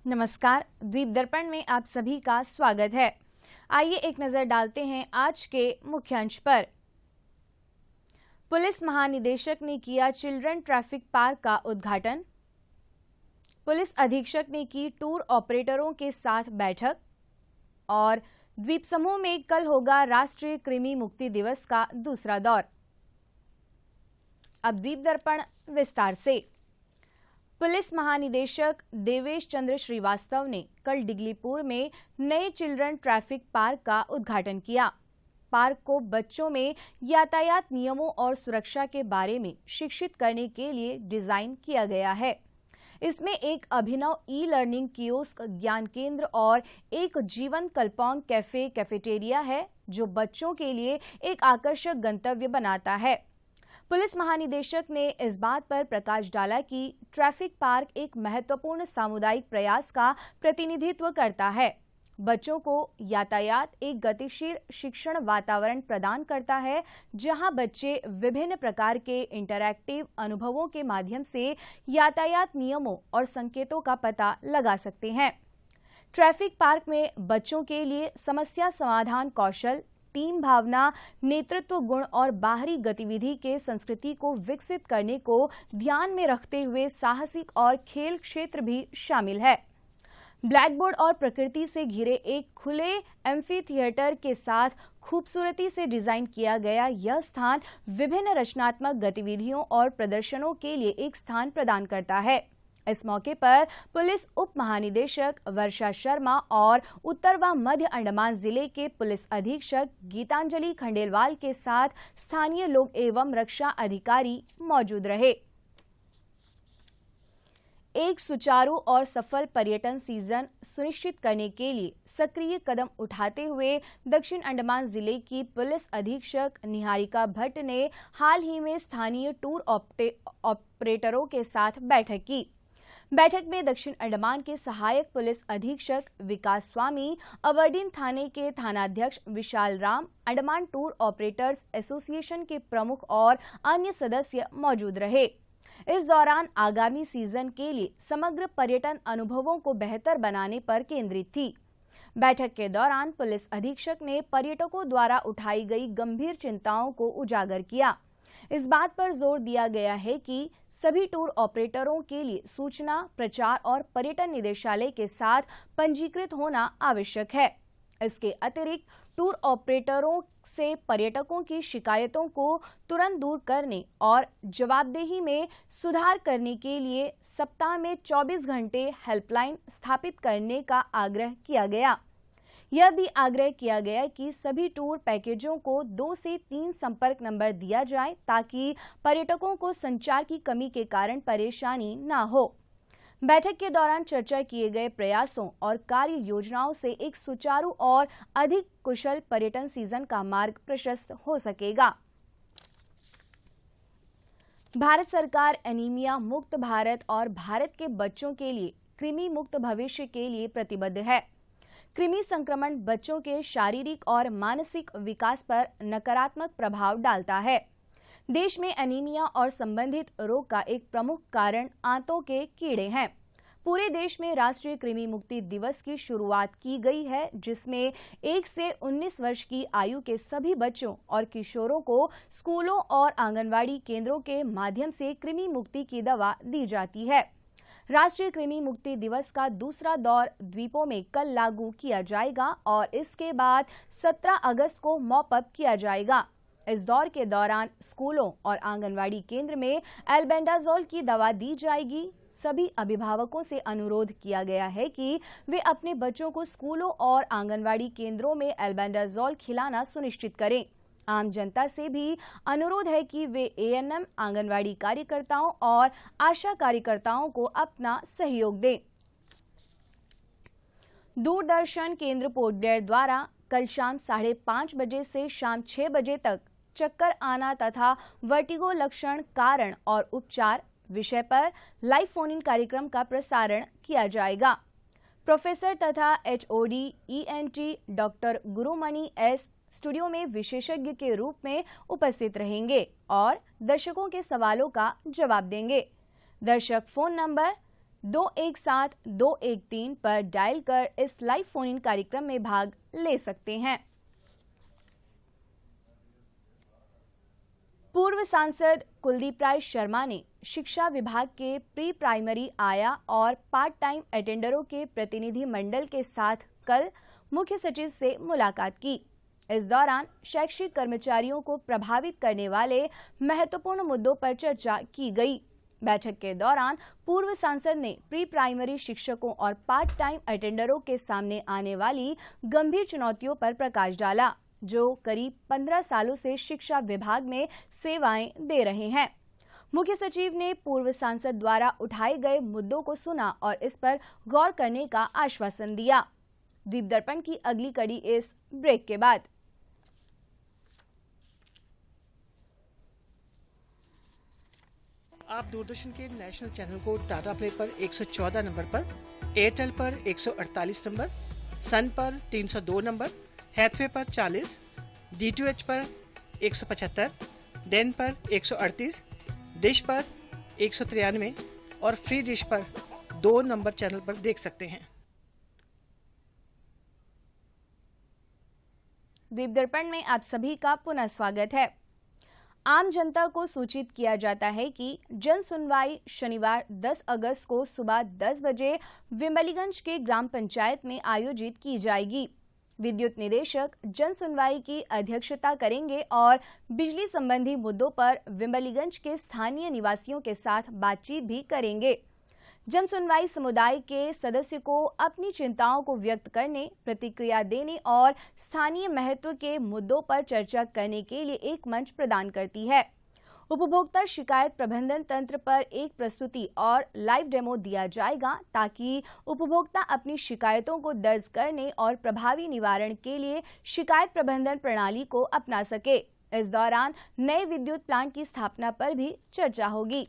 नमस्कार, द्वीप दर्पण में आप सभी का स्वागत है। आइए एक नजर डालते हैं आज के मुख्यांश पर। पुलिस महानिदेशक ने किया चिल्ड्रन ट्रैफिक पार्क का उद्घाटन। पुलिस अधीक्षक ने की टूर ऑपरेटरों के साथ बैठक। और द्वीप समूह में कल होगा राष्ट्रीय कृमि मुक्ति दिवस का दूसरा दौर। अब द्वीप दर्पण विस्तार से। पुलिस महानिदेशक देवेश चंद्र श्रीवास्तव ने कल डिगलीपुर में नए चिल्ड्रन ट्रैफिक पार्क का उद्घाटन किया। पार्क को बच्चों में यातायात नियमों और सुरक्षा के बारे में शिक्षित करने के लिए डिजाइन किया गया है। इसमें एक अभिनव ई लर्निंग कियोस्क ज्ञान केंद्र और एक जीवन कल्पौंग कैफेटेरिया है, जो बच्चों के लिए एक आकर्षक गंतव्य बनाता है। पुलिस महानिदेशक ने इस बात पर प्रकाश डाला कि ट्रैफिक पार्क एक महत्वपूर्ण सामुदायिक प्रयास का प्रतिनिधित्व करता है। बच्चों को यातायात एक गतिशील शिक्षण वातावरण प्रदान करता है, जहां बच्चे विभिन्न प्रकार के इंटरैक्टिव अनुभवों के माध्यम से यातायात नियमों और संकेतों का पता लगा सकते हैं। ट्रैफिक पार्क में बच्चों के लिए समस्या समाधान कौशल, टीम भावना, नेतृत्व गुण और बाहरी गतिविधि के संस्कृति को विकसित करने को ध्यान में रखते हुए साहसिक और खेल क्षेत्र भी शामिल है। ब्लैकबोर्ड और प्रकृति से घिरे एक खुले एम्फी थिएटर के साथ खूबसूरती से डिजाइन किया गया यह स्थान विभिन्न रचनात्मक गतिविधियों और प्रदर्शनों के लिए एक स्थान प्रदान करता है। इस मौके पर पुलिस उप महानिदेशक वर्षा शर्मा और उत्तर व मध्य अंडमान जिले के पुलिस अधीक्षक गीतांजलि खंडेलवाल के साथ स्थानीय लोग एवं रक्षा अधिकारी मौजूद रहे। एक सुचारू और सफल पर्यटन सीजन सुनिश्चित करने के लिए सक्रिय कदम उठाते हुए दक्षिण अंडमान जिले की पुलिस अधीक्षक निहारिका भट्ट ने हाल ही में स्थानीय टूर ऑपरेटरों के साथ बैठक की। बैठक में दक्षिण अंडमान के सहायक पुलिस अधीक्षक विकास स्वामी, अबरडीन थाने के थानाध्यक्ष Vishal Ram, Andaman tour operators association के प्रमुख और अन्य सदस्य मौजूद रहे। इस दौरान आगामी सीजन के लिए समग्र पर्यटन अनुभवों को बेहतर बनाने पर केंद्रित थी। बैठक के दौरान पुलिस अधीक्षक ने पर्यटकों द्वारा उठाई गई गंभीर चिंताओं को उजागर किया। इस बात पर जोर दिया गया है कि सभी टूर ऑपरेटरों के लिए सूचना, प्रचार और पर्यटन निदेशालय के साथ पंजीकृत होना आवश्यक है। इसके अतिरिक्त टूर ऑपरेटरों से पर्यटकों की शिकायतों को तुरंत दूर करने और जवाबदेही में सुधार करने के लिए सप्ताह में 24 घंटे हेल्पलाइन स्थापित करने का आग्रह किया गया। यह भी आग्रह किया गया कि सभी टूर पैकेजों को 2 से 3 संपर्क नंबर दिया जाए, ताकि पर्यटकों को संचार की कमी के कारण परेशानी न हो। बैठक के दौरान चर्चा किए गए प्रयासों और कार्य योजनाओं से एक सुचारू और अधिक कुशल पर्यटन सीजन का मार्ग प्रशस्त हो सकेगा। भारत सरकार एनीमिया मुक्त भारत और भारत के बच्चों के लिए कृमि मुक्त भविष्य के लिए प्रतिबद्ध है। कृमि संक्रमण बच्चों के शारीरिक और मानसिक विकास पर नकारात्मक प्रभाव डालता है। देश में एनीमिया और संबंधित रोग का एक प्रमुख कारण आंतों के कीड़े हैं। पूरे देश में राष्ट्रीय कृमि मुक्ति दिवस की शुरुआत की गई है, जिसमें 1 से 19 वर्ष की आयु के सभी बच्चों और किशोरों को स्कूलों और आंगनवाड़ी केंद्रों के माध्यम से कृमि मुक्ति की दवा दी जाती है। राष्ट्रीय कृमि मुक्ति दिवस का दूसरा दौर द्वीपों में कल लागू किया जाएगा और इसके बाद 17 अगस्त को मॉप अप किया जाएगा। इस दौर के दौरान स्कूलों और आंगनवाड़ी केंद्र में एल्बेंडाजोल की दवा दी जाएगी। सभी अभिभावकों से अनुरोध किया गया है कि वे अपने बच्चों को स्कूलों और आंगनवाड़ी केंद्रों में एल्बेंडाजोल खिलाना सुनिश्चित करें। आम जनता से भी अनुरोध है कि वे एएनएम, आंगनवाड़ी कार्यकर्ताओं और आशा कार्यकर्ताओं को अपना सहयोग दें। दूरदर्शन केंद्र पोर्ट ब्लेयर द्वारा कल शाम 5:30 बजे से शाम 6 बजे तक चक्कर आना तथा वर्टिगो लक्षण, कारण और उपचार विषय पर लाइव फोन इन कार्यक्रम का प्रसारण किया जाएगा। प्रोफेसर तथा HOD ENT doctor Gurumani S studio में विशेषज्ञ के रूप में उपस्थित रहेंगे और दर्शकों के सवालों का जवाब देंगे। दर्शक फोन नंबर 217-213 पर डायल कर इस लाइव फोन इन कार्यक्रम में भाग ले सकते हैं। पूर्व सांसद कुलदीप राय शर्मा ने शिक्षा विभाग के प्री प्राइमरी आया और पार्ट टाइम अटेंडरों के प्रतिनिधि मंडल के साथ कल मुख्य सचिव से मुलाकात की। इस दौरान शैक्षिक कर्मचारियों को प्रभावित करने वाले महत्वपूर्ण मुद्दों पर चर्चा की गई। बैठक के दौरान पूर्व सांसद ने प्री प्राइमरी शिक्षकों और पार्ट टाइम अटेंडरों के सामने आने वाली गंभीर चुनौतियों पर प्रकाश डाला, जो करीब 15 सालों से शिक्षा विभाग में सेवाएं दे रहे हैं। मुख्य सचिव ने पूर्व सांसद द्वारा उठाए गए मुद्दों को सुना और इस पर गौर करने का आश्वासन दिया। द्वीप दर्पण की अगली कड़ी इस ब्रेक के बाद। आप दूरदर्शन के नेशनल चैनल को टाटा प्ले पर 114 नंबर पर, एयरटेल पर 148 नंबर, सन पर 302 नंबर, हैथवे पर 40, DTH पर 175, डेन पर 138, डिश पर 193 और फ्री डिश पर 2 नंबर चैनल पर देख सकते हैं। द्वीप दर्पण में आप सभी का पुनः स्वागत है। आम जनता को सूचित किया जाता है कि जन सुनवाई शनिवार 10 अगस्त को सुबह 10 बजे विमलीगंज के ग्राम पंचायत में आयोजित की जाएगी। विद्युत निदेशक जन सुनवाई की अध्यक्षता करेंगे और बिजली संबंधी मुद्दों पर विमलीगंज के स्थानीय निवासियों के साथ बातचीत भी करेंगे। जन सुनवाई समुदाय के सदस्य को अपनी चिंताओं को व्यक्त करने, प्रतिक्रिया देने और स्थानीय महत्व के मुद्दों पर चर्चा करने के लिए एक मंच प्रदान करती है। उपभोक्ता शिकायत प्रबंधन तंत्र पर एक प्रस्तुति और लाइव डेमो दिया जाएगा ताकि उपभोक्ता अपनी शिकायतों को दर्ज करने और प्रभावी निवारण के लिए शिकायत प्रबंधन प्रणाली को अपना सके। इस दौरान नए विद्युत प्लांट की स्थापना पर भी चर्चा होगी।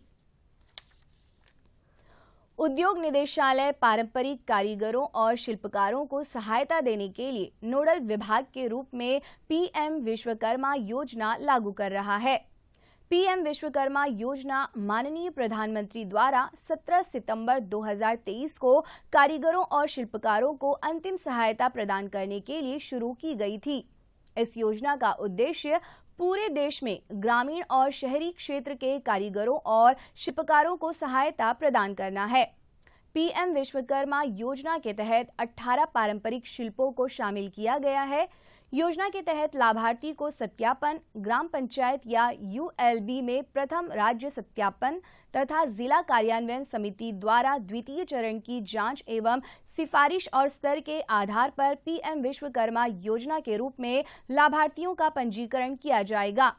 उद्योग निदेशालय पारंपरिक कारीगरों और शिल्पकारों को सहायता देने के लिए नोडल विभाग के रूप में PM विश्वकर्मा योजना लागू कर रहा है। PM विश्वकर्मा योजना माननीय प्रधानमंत्री द्वारा 17 सितंबर 2023 को कारीगरों और शिल्पकारों को अंतिम सहायता प्रदान करने के लिए शुरू की गई थी। इस योजना का उद्देश्य पूरे देश में ग्रामीण और शहरी क्षेत्र के कारीगरों और शिल्पकारों को सहायता प्रदान करना है। PM विश्वकर्मा योजना के तहत 18 पारंपरिक शिल्पों को शामिल किया गया है। योजना के तहत लाभार्थी को सत्यापन, ग्राम पंचायत या ULB में प्रथम राज्य सत्यापन तथा जिला कार्यान्वयन समिति द्वारा द्वितीय चरण की जांच एवं सिफारिश और स्तर के आधार पर PM विश्वकर्मा योजना के रूप में लाभार्थियों का पंजीकरण किया जाएगा।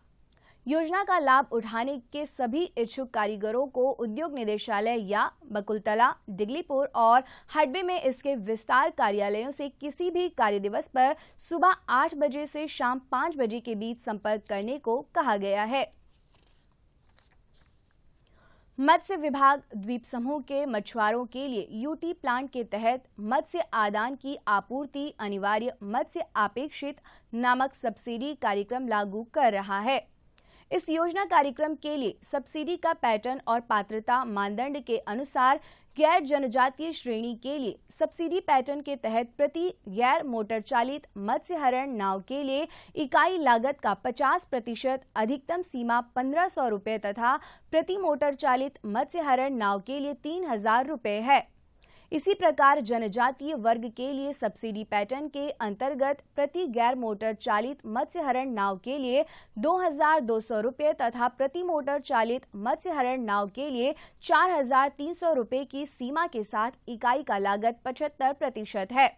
योजना का लाभ उठाने के सभी इच्छुक कारीगरों को उद्योग निदेशालय या बकुलतला, डिगलीपुर और हडबे में इसके विस्तार कार्यालयों से किसी भी कार्य दिवस पर सुबह 8 बजे से शाम 5 बजे के बीच संपर्क करने को कहा गया है। मत्स्य विभाग द्वीप समूह के मछुआरों के लिए यूटी प्लांट के तहत मत्स्य आदान की आपूर्ति अनिवार्य मत्स्य अपेक्षित नामक सब्सिडी कार्यक्रम लागू कर रहा है। इस योजना कार्यक्रम के लिए सब्सिडी का पैटर्न और पात्रता मानदंड के अनुसार गैर जनजातीय श्रेणी के लिए सब्सिडी पैटर्न के तहत प्रति गैर मोटर चालित मत्स्य हरण नाव के लिए इकाई लागत का 50% अधिकतम सीमा 1500 रुपये तथा प्रति मोटर चालित मत्स्य हरण नाव के लिए 3000 रुपये है। इसी प्रकार जनजातीय वर्ग के लिए सब्सिडी पैटर्न के अंतर्गत प्रति गैर मोटर चालित मत्स्य हरण नाव के लिए 2200 रुपये तथा प्रति मोटर चालित मत्स्य हरण नाव के लिए 4300 रुपये की सीमा के साथ इकाई का लागत 75% है।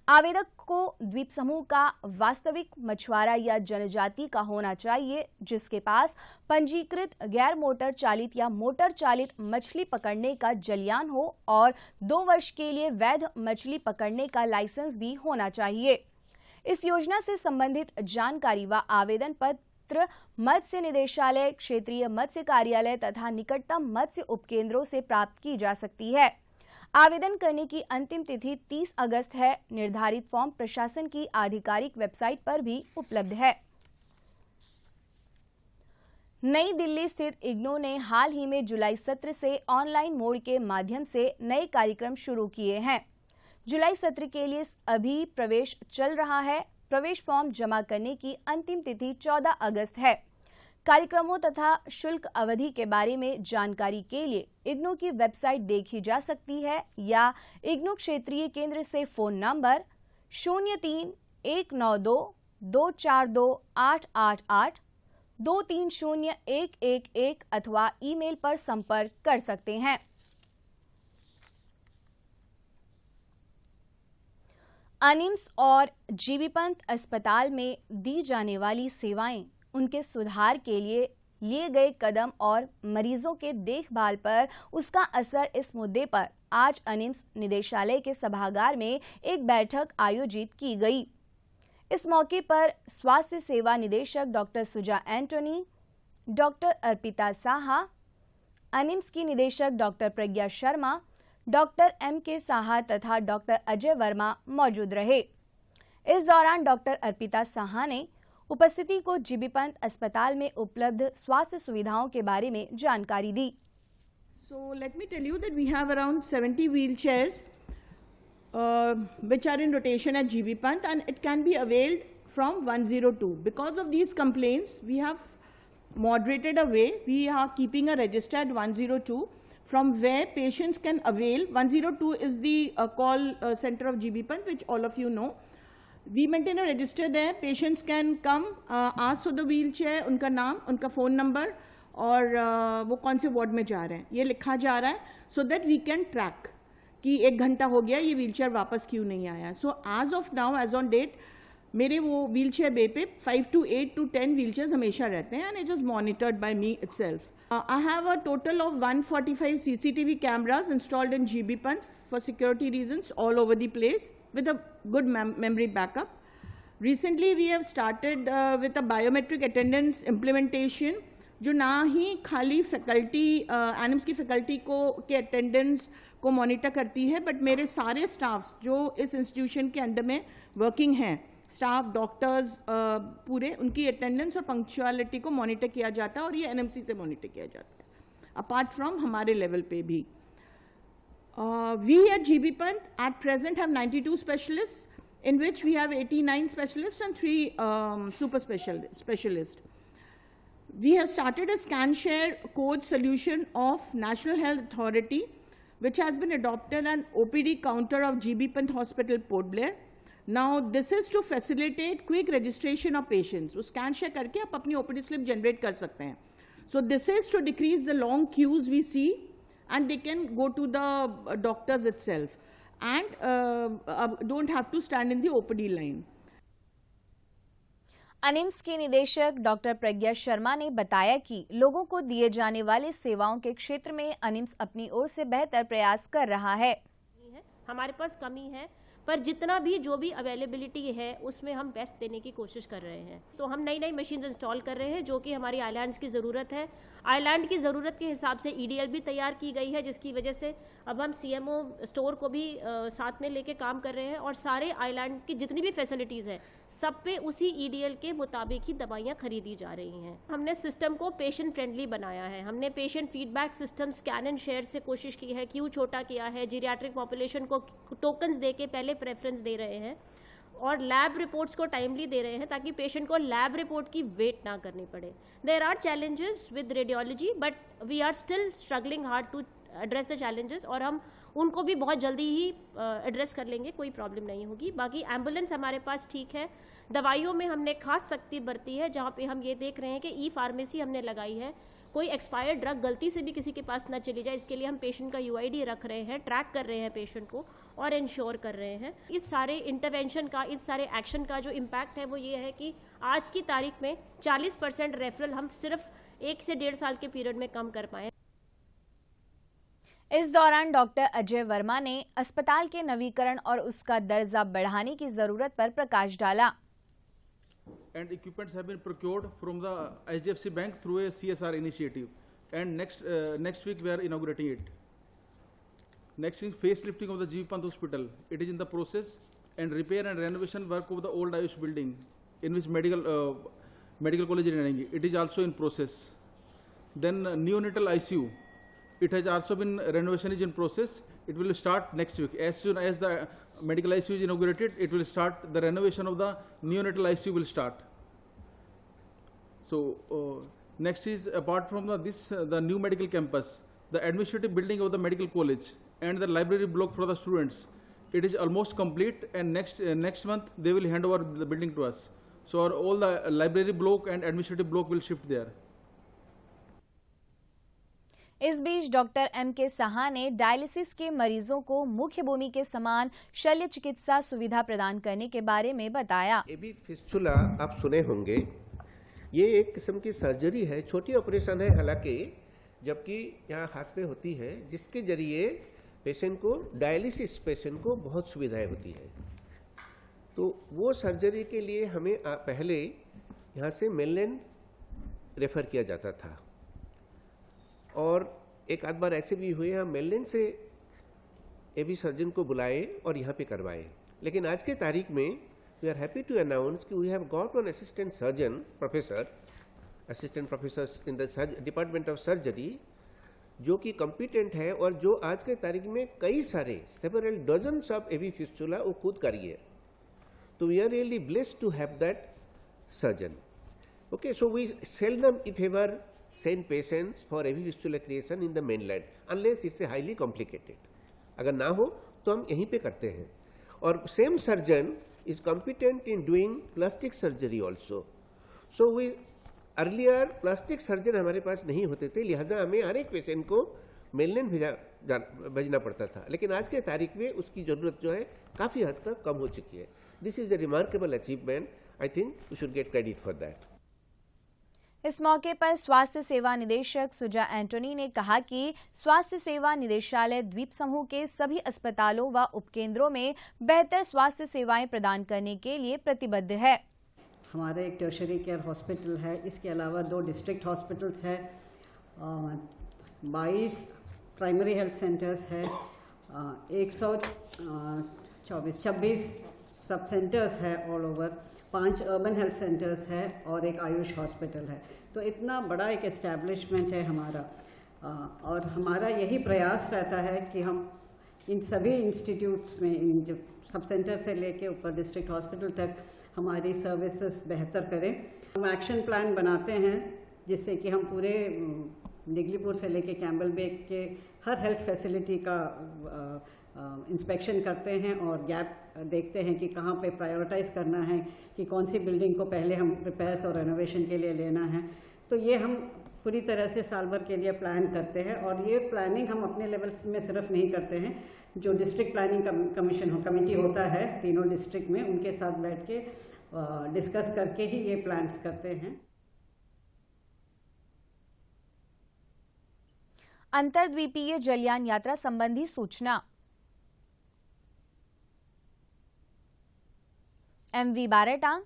आवेदक को द्वीप समूह का वास्तविक मछुआरा या जनजाति का होना चाहिए, जिसके पास पंजीकृत गैर मोटर चालित या मोटर चालित मछली पकड़ने का जलयान हो और 2 वर्ष के लिए वैध मछली पकड़ने का लाइसेंस भी होना चाहिए। इस योजना से संबंधित जानकारी व आवेदन पत्र मत्स्य निदेशालय, क्षेत्रीय मत्स्य कार्यालय तथा निकटतम मत्स्य उपकेंद्रों से प्राप्त की जा सकती है। आवेदन करने की अंतिम तिथि 30 अगस्त है। निर्धारित फॉर्म प्रशासन की आधिकारिक वेबसाइट पर भी उपलब्ध है। नई दिल्ली स्थित इग्नू ने हाल ही में जुलाई सत्र से ऑनलाइन मोड के माध्यम से नए कार्यक्रम शुरू किए हैं। जुलाई सत्र के लिए अभी प्रवेश चल रहा है। प्रवेश फॉर्म जमा करने की अंतिम तिथि 14 अगस्त है। कार्यक्रमों तथा शुल्क अवधि के बारे में जानकारी के लिए इग्नू की वेबसाइट देखी जा सकती है या इग्नू क्षेत्रीय केंद्र से फोन नंबर 03-192-242-888, 230111 अथवा ईमेल पर संपर्क कर सकते हैं। अनिम्स और जीबी पंत अस्पताल में दी जाने वाली सेवाएं, उनके सुधार के लिए गए कदम और मरीजों के देखभाल पर उसका असर, इस मुद्दे पर आज अनिम्स निदेशालय के सभागार में एक बैठक आयोजित की गई। इस मौके पर स्वास्थ्य सेवा निदेशक डॉक्टर सुजा एंटोनी, डॉक्टर अर्पिता साहा, अनिम्स की निदेशक डॉक्टर प्रज्ञा शर्मा, डॉक्टर MK साहा तथा डॉक्टर अजय वर्मा मौजूद रहे। इस दौरान डॉक्टर अर्पिता साहा ने उपस्थिति को जीबी पंत अस्पताल में उपलब्ध स्वास्थ्य सुविधाओं के बारे में जानकारी दी। So let me tell you that we have around 70 wheelchairs which are in rotation at GB Pant, and it can be availed from 102. Because of these complaints, we have moderated a way. We are keeping a register at 102 from where patients can avail. 102 is the call center of GB Pant, which all of you know. We maintain a register there. Patients can come, ask for the wheelchair, उनका नाम, उनका phone number और वो कौन से ward में जा रहे हैं ये लिखा जा रहा है, so that we can track कि 1 घंटा हो गया ये व्हीलचेयर वापस क्यों नहीं आया। So as of now, as on date, मेरे वो व्हीलचेयर बे पे 5 to 8 to 10 व्हीलचेयर्स हमेशा रहते हैं, and it is monitored by me itself. I have a total of 145 CCTV cameras installed in GB Pant for security reasons all over the place, with a good memory backup. Recently, we have started with a biometric attendance implementation, जो ना ही खाली faculty animes की faculty को के attendance को monitor करती है, but मेरे सारे स्टाफ्स जो इस इंस्टीट्यूशन के अंडर में वर्किंग हैं, स्टाफ, डॉक्टर्स, पूरे उनकी अटेंडेंस और पंक्चुअलिटी को मॉनिटर किया जाता है और ये एनएमसी से मॉनिटर किया जाता है, अपार्ट फ्रॉम हमारे लेवल पे भी। We at GB Pant at present have 92 specialists, in which we have 89 specialists and 3 super specialists. We have started a scan share code solution of National Health Authority, which has been adopted an OPD counter of GB Pant Hospital, Port Blair. Now, this is to facilitate quick registration of patients. वो scan share करके आप अपनी OPD slip generate कर सकते हैं. So this is to decrease the long queues we see, and they can go to the doctors itself and don't have to stand in the OPD line. अनिम्स की निदेशक doctor प्रज्ञा शर्मा ने बताया कि लोगों को दिए जाने वाले सेवाओं के क्षेत्र में अनिम्स अपनी ओर से बेहतर प्रयास कर रहा है। हमारे पास कमी है, पर जितना भी जो भी अवेलेबिलिटी है उसमें हम बेस्ट देने की कोशिश कर रहे हैं। तो हम नई मशीन इंस्टॉल कर रहे हैं जो कि हमारी आइलैंड्स की ज़रूरत है। आइलैंड की ज़रूरत के हिसाब से EDL भी तैयार की गई है, जिसकी वजह से अब हम CMO स्टोर को भी साथ में लेके काम कर रहे हैं और सारे आइलैंड की जितनी भी फैसिलिटीज़ हैं सब पे उसी EDL के मुताबिक ही दवाइयाँ खरीदी जा रही हैं। हमने सिस्टम को पेशेंट फ्रेंडली बनाया है। हमने patient feedback system scan and share से कोशिश की है, क्यू छोटा किया है, जीरियाट्रिक पॉपुलेशन को टोकन्स दे के पहले प्रेफरेंस दे रहे हैं और लैब रिपोर्ट्स को टाइमली दे रहे हैं ताकि पेशेंट को लैब रिपोर्ट की वेट ना करनी पड़े। There are challenges with radiology, but we are still struggling hard to address the challenges और हम उनको भी बहुत जल्दी ही एड्रेस कर लेंगे, कोई प्रॉब्लम नहीं होगी। बाकी एम्बुलेंस हमारे पास ठीक है। दवाइयों में हमने खास सख्ती बरती है, जहाँ पे हम ये देख रहे हैं कि ई-फार्मेसी हमने लगाई है, कोई एक्सपायर्ड ड्रग गलती से भी किसी के पास ना चली जाए, इसके लिए हम पेशेंट का UID रख रहे हैं, ट्रैक कर रहे हैं पेशेंट को और इंश्योर कर रहे हैं। इस सारे इंटरवेंशन का, इस सारे एक्शन का जो इम्पैक्ट है वो ये है कि आज की तारीख में 40% रेफरल हम सिर्फ 1 से 1.5 साल के पीरियड में कम कर पाए। इस दौरान डॉक्टर अजय वर्मा ने अस्पताल के नवीकरण और उसका दर्जा बढ़ाने की जरूरत पर प्रकाश डाला। And equipments have been procured from the HDFC Bank through a CSR initiative, and next week we are inaugurating it. Next is facelifting of the GB Pant Hospital. It is in the process, and repair and renovation work of the old Ayush building, in which medical college is running. It is also in process. Then neonatal ICU, it has also been, renovation is in process. It will start next week. As soon as the medical ICU is inaugurated, it will start, the renovation of the neonatal ICU will start. So next is, apart from the new medical campus, the administrative building of the medical college and the library block for the students, it is almost complete, and next month they will hand over the building to us. So all the library block and administrative block will shift there. इस बीच doctor M.K. Saha ने dialysis के मरीजों को मुख्य भूमि के समान शल्य चिकित्सा सुविधा प्रदान करने के बारे में बताया। एबी फिस्टुला आप सुने होंगे, ये एक किस्म की सर्जरी है, छोटी ऑपरेशन है हालांकि, जबकि यहाँ हाथ में होती है, जिसके जरिए पेशेंट को, डायलिसिस पेशेंट को बहुत सुविधाएं होती है। तो वो सर्जरी के लिए हमें पहले यहाँ से मेनलैंड रेफर किया जाता था, और एक आध बार ऐसे भी हुए हम मेनलैंड से एबी सर्जन को बुलाए और यहाँ पे करवाए। लेकिन आज के तारीख में we are happy to announce कि we have got one assistant surgeon professor in the department of surgery, जो कि कॉम्पिटेंट है और जो आज के तारीख में कई सारे several dozens of AV fistula वो खुद करी है। तो we are really blessed to have that surgeon. Okay, so we seldom if ever send patients for AV fistula creation in the mainland unless it's a highly complicated. अगर ना हो तो हम यहीं पे करते हैं। और same surgeon is competent in doing plastic surgery also. So we earlier plastic surgeon हमारे पास नहीं होते थे, लिहाजा हमें हर एक पेशेंट को mainland भेजना पड़ता था। लेकिन आज के तारीख में उसकी ज़रूरत जो है काफ़ी हद तक कम हो चुकी है। This is a remarkable achievement. I think we should get credit for that. इस मौके पर स्वास्थ्य सेवा निदेशक सुजा एंटोनी ने कहा कि स्वास्थ्य सेवा निदेशालय द्वीप समूह के सभी अस्पतालों व उपकेंद्रों में बेहतर स्वास्थ्य सेवाएं प्रदान करने के लिए प्रतिबद्ध है। हमारा एक टर्शरी केयर हॉस्पिटल है, इसके अलावा 2 डिस्ट्रिक्ट हॉस्पिटल्स है, 22 प्राइमरी हेल्थ सेंटर्स है, 126 सब सेंटर्स है all over, 5 urban health centres है और एक आयुष हॉस्पिटल है। तो इतना बड़ा एक एस्टैब्लिशमेंट है हमारा, और हमारा यही प्रयास रहता है कि हम इन सभी इंस्टीट्यूट्स में, इन जो सब सेंटर से लेके ऊपर डिस्ट्रिक्ट हॉस्पिटल तक हमारी सर्विसेज बेहतर करें। हम एक्शन प्लान बनाते हैं जिससे कि हम पूरे डिगलीपुर से लेके कैम्बल बे के हर हेल्थ फैसिलिटी का इंस्पेक्शन करते हैं और गैप देखते हैं कि कहाँ पे प्रायोरिटाइज़ करना है, कि कौन सी बिल्डिंग को पहले हम रिपेयर्स और रेनोवेशन के लिए लेना है। तो ये हम पूरी तरह से साल भर के लिए प्लान करते हैं, और ये प्लानिंग हम अपने लेवल में सिर्फ नहीं करते हैं, जो डिस्ट्रिक्ट प्लानिंग कमेटी होता है तीनों डिस्ट्रिक्ट में, उनके साथ बैठ के डिस्कस करके ही ये प्लान्स करते हैं। अंतर्द्वीपीय जलयान यात्रा संबंधी सूचना। MV बाराटांग,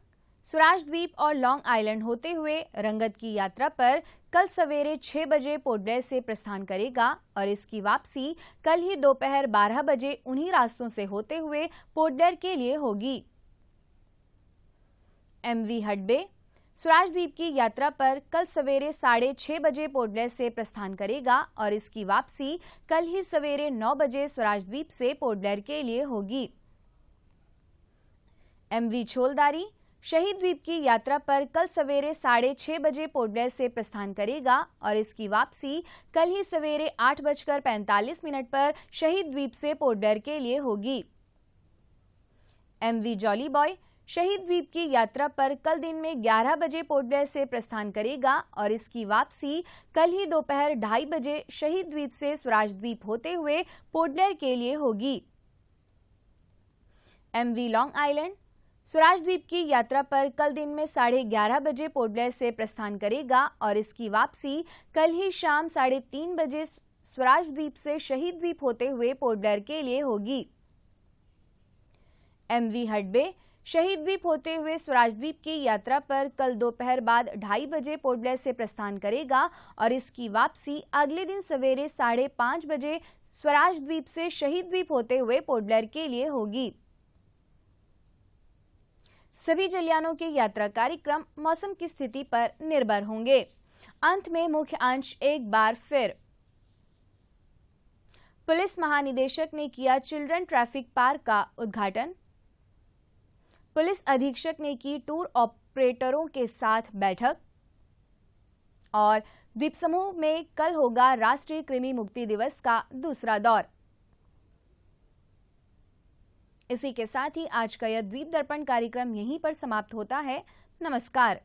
स्वराज द्वीप और लॉन्ग आइलैंड होते हुए रंगत की यात्रा पर कल सवेरे 6 बजे पोर्ट ब्लेयर से प्रस्थान करेगा और इसकी वापसी कल ही दोपहर 12 बजे उन्हीं रास्तों से होते हुए पोर्ट ब्लेयर के लिए होगी। MV हडबे स्वराज द्वीप की यात्रा पर कल सवेरे 6:30 बजे पोर्ट ब्लेयर से प्रस्थान करेगा और इसकी वापसी कल ही सवेरे 9 बजे स्वराज द्वीप से पोर्ट ब्लेयर के लिए होगी। MV छोलदारी शहीद द्वीप की यात्रा पर कल सवेरे 6:30 बजे पोर्ट ब्लेयर से प्रस्थान करेगा और इसकी वापसी कल ही सवेरे 8:45 पर शहीद द्वीप से पोर्ट ब्लेयर के लिए होगी। MV जॉली बॉय शहीद द्वीप की यात्रा पर कल दिन में 11 बजे पोर्ट ब्लेयर से प्रस्थान करेगा और इसकी वापसी कल ही दोपहर 2:30 बजे शहीद द्वीप से स्वराज द्वीप होते हुए पोर्ट ब्लेयर के लिए होगी। MV लॉन्ग आइलैंड स्वराज द्वीप की यात्रा पर कल दिन में 11:30 बजे पोर्ट ब्लेयर से प्रस्थान करेगा और इसकी वापसी कल ही शाम 3:30 बजे स्वराज द्वीप से शहीद द्वीप होते हुए पोर्ट ब्लेयर के लिए होगी। MV हडबे शहीद द्वीप होते हुए स्वराज द्वीप की यात्रा पर कल दोपहर बाद 2:30 बजे पोर्ट ब्लेयर से प्रस्थान करेगा और इसकी वापसी अगले दिन सवेरे 5:30 बजे स्वराज द्वीप से शहीद द्वीप होते हुए पोर्ट ब्लेयर के लिए होगी। सभी जलयानों के यात्रा कार्यक्रम मौसम की स्थिति पर निर्भर होंगे। अंत में मुख्य अंश एक बार फिर। पुलिस महानिदेशक ने किया चिल्ड्रन ट्रैफिक पार्क का उद्घाटन। पुलिस अधीक्षक ने की टूर ऑपरेटरों के साथ बैठक। और द्वीप समूह में कल होगा राष्ट्रीय कृमि मुक्ति दिवस का दूसरा दौर। इसी के साथ ही आज का यह द्वीप दर्पण कार्यक्रम यहीं पर समाप्त होता है। नमस्कार।